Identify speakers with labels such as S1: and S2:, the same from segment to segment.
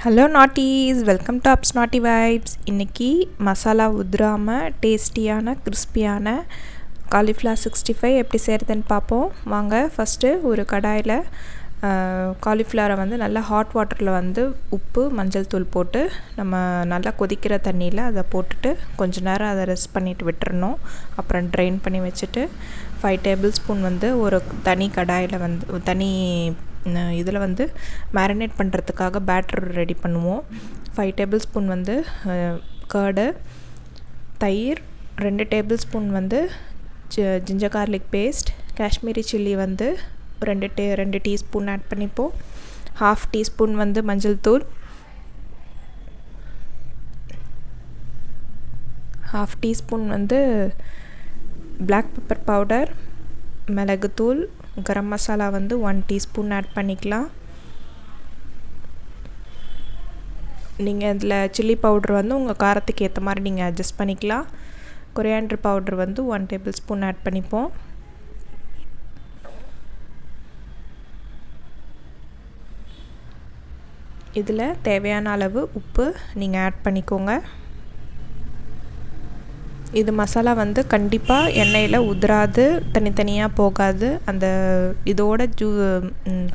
S1: Hello நாட்டீஸ், welcome to ups நாட்டி vibes. இன்றைக்கி மசாலா உதிராமல் டேஸ்டியான கிறிஸ்பியான காலிஃப்ளவர் 65 எப்படி செய்கிறதுன்னு பார்ப்போம் வாங்க. ஃபஸ்ட்டு ஒரு கடாயில் காலிஃப்ளவரை வந்து நல்லா ஹாட் வாட்டரில் உப்பு மஞ்சள் தூள் போட்டு நம்ம நல்லா கொதிக்கிற தண்ணியில் அதை போட்டுட்டு கொஞ்ச நேரம் அதை ரெஸ்ட் பண்ணிவிட்டு விட்டுறணும். அப்புறம் ட்ரெயின் பண்ணி வச்சுட்டு 5 டேபிள் ஸ்பூன் ஒரு தனி கடாயில் தனி இதில் மேரினேட் பண்ணுறதுக்காக பேட்டர் ரெடி பண்ணுவோம். 5 டேபிள் ஸ்பூன் கர்டு, தயிர், 2 tablespoon ginger garlic paste, Kashmiri chilli 2 teaspoon add பண்ணிப்போம். 1/2 டீஸ்பூன் மஞ்சள் தூள், 1/2 டீஸ்பூன் பிளாக் பெப்பர் பவுடர், மிளகுத்தூள், கரம் மசாலா 1 டீஸ்பூன் ஆட் பண்ணிக்கலாம். நீங்கள் இதில் சில்லி பவுட்ரு உங்கள் காரத்துக்கு ஏற்ற மாதிரி நீங்கள் அட்ஜஸ்ட் பண்ணிக்கலாம். Coriander powder 1 tablespoon add பண்ணிப்போம். இதில் தேவையான அளவு உப்பு நீங்கள் ஆட் பண்ணிக்கோங்க. இது மசாலா கண்டிப்பாக எண்ணெயில் உதிராது, தனித்தனியாக போகாது. அந்த இதோட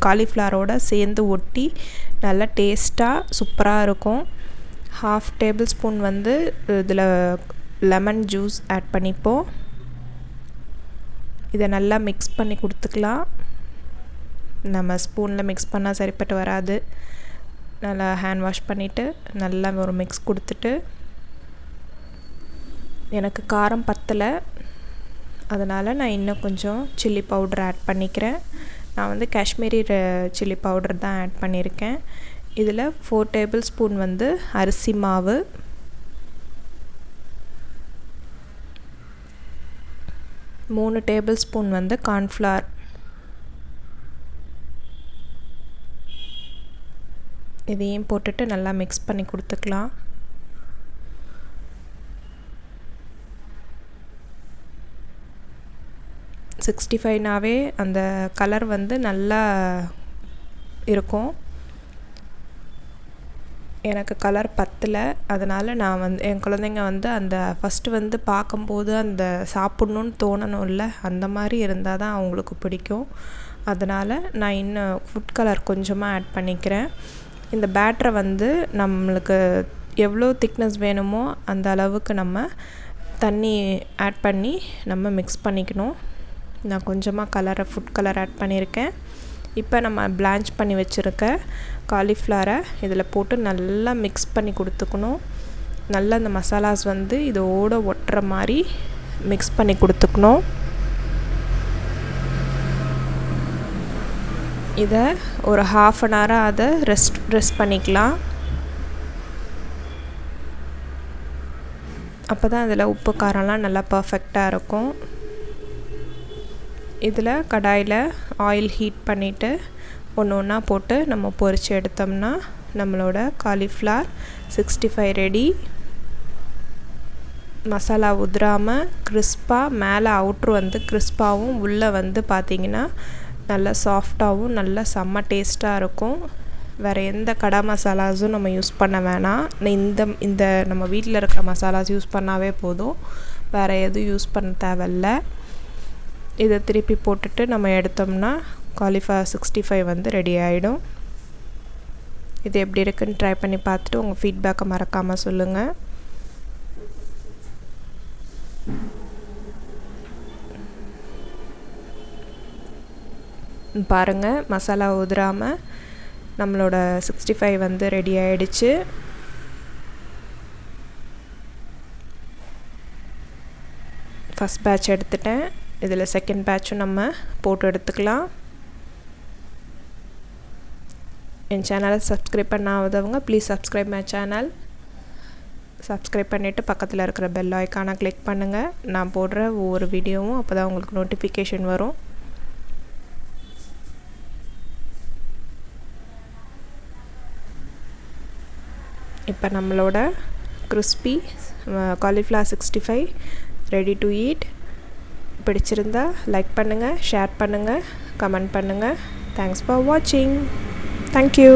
S1: காலிஃப்ளவரோடு சேர்ந்து ஒட்டி நல்லா டேஸ்ட்டாக சூப்பராக இருக்கும். 1/2 டேபிள் ஸ்பூன் இதில் லெமன் ஜூஸ் ஆட் பண்ணிப்போம். இதை நல்லா மிக்ஸ் பண்ணி கொடுத்துக்கலாம். நம்ம ஸ்பூனில் மிக்ஸ் பண்ணால் சரிப்பட்டு வராது. நல்லா ஹேண்ட் வாஷ் பண்ணிவிட்டு நல்லா ஒரு மிக்ஸ் கொடுத்துட்டு, எனக்கு காரம் பத்தலை, அதனால் நான் இன்னும் கொஞ்சம் சில்லி பவுடர் ஆட் பண்ணிக்கிறேன். நான் காஷ்மீரி சில்லி பவுடர் தான் ஆட் பண்ணியிருக்கேன். இதில் 4 டேபிள் ஸ்பூன் அரிசி மாவு, 3 டேபிள் ஸ்பூன் கார்ன்ஃப்ளவர், இதையும் போட்டுட்டு நல்லா மிக்ஸ் பண்ணி கொடுத்துக்கலாம். $65னாவே அந்த கலர் நல்லா இருக்கும். எனக்கு கலர் பத்தலை, அதனால் நான் என் குழந்தைங்க அந்த ஃபஸ்ட்டு பார்க்கும்போது அந்த சாப்பிட்ணுன்னு தோணணும்ல, அந்த மாதிரி இருந்தால் தான் அவங்களுக்கு பிடிக்கும். அதனால் நான் இன்னும் ஃபுட் கலர் கொஞ்சமாக ஆட் பண்ணிக்கிறேன். இந்த பேட்டரை நம்மளுக்கு எவ்வளோ திக்னஸ் வேணுமோ அந்த அளவுக்கு நம்ம தண்ணி ஆட் பண்ணி நம்ம மிக்ஸ் பண்ணிக்கணும். நான் கொஞ்சமாக ஃபுட் கலர் ஆட் பண்ணியிருக்கேன். இப்போ நம்ம பிளான்ச் பண்ணி வச்சுருக்க காலிஃப்ளவரை இதில் போட்டு நல்லா மிக்ஸ் பண்ணி கொடுத்துக்கணும். நல்லா அந்த மசாலாஸ் இதோடு ஒட்டுற மாதிரி மிக்ஸ் பண்ணி கொடுத்துக்கணும். இதை ஒரு 1/2 அன் ஹவராக அதை ரெஸ்ட் பண்ணிக்கலாம். அப்போ தான் அதில் உப்பு காரம்லாம் நல்லா பர்ஃபெக்டாக இருக்கும். இதில் கடாயில் ஆயில் ஹீட் பண்ணிவிட்டு ஒன்று ஒன்றா போட்டு நம்ம பொரித்து எடுத்தோம்னா நம்மளோட காலிஃப்ளவர் 65 ரெடி. மசாலா உதிராமல் கிறிஸ்பாக, மேலே அவுட்ரு கிறிஸ்பாகவும், உள்ளே பார்த்திங்கன்னா நல்லா சாஃப்டாகவும் நல்லா செம்ம டேஸ்ட்டாக இருக்கும். வேறு எந்த கடை மசாலாஸும் நம்ம யூஸ் பண்ண வேணாம். இந்த நம்ம வீட்டில் இருக்கிற மசாலாஸ் யூஸ் பண்ணாவே போதும், வேறு எதுவும் யூஸ் பண்ண தேவையில்ல. இதை திருப்பி போட்டுட்டு நம்ம எடுத்தோம்னா காலிஃப்ளவர் 65 ரெடி ஆகிடும். இது எப்படி இருக்குன்னு ட்ரை பண்ணி பார்த்துட்டு உங்கள் ஃபீட்பேக்கை மறக்காமல் சொல்லுங்கள். பாருங்கள், மசாலா உதிராமல் நம்மளோட 65 ரெடி ஆகிடுச்சு. ஃபஸ்ட் பேட்ச் எடுத்துட்டேன். இதில் செகண்ட் பேட்சும் நம்ம போட்டு எடுத்துக்கலாம். என் சேனலை சப்ஸ்கிரைப் பண்ணாதவங்க please subscribe my channel. Subscribe பண்ணிவிட்டு பக்கத்தில் இருக்கிற பெல் ஐக்கானை கிளிக் பண்ணுங்கள். நான் போடுற ஒவ்வொரு வீடியோவும் அப்போ தான் உங்களுக்கு நோட்டிஃபிகேஷன் வரும். இப்போ நம்மளோட crispy cauliflower 65 ready to eat. பிடிச்சிருந்தா லைக் பண்ணுங்கள், ஷேர் பண்ணுங்கள், கமெண்ட் பண்ணுங்கள். தேங்க்ஸ் ஃபார் வாட்சிங். தேங்க்யூ.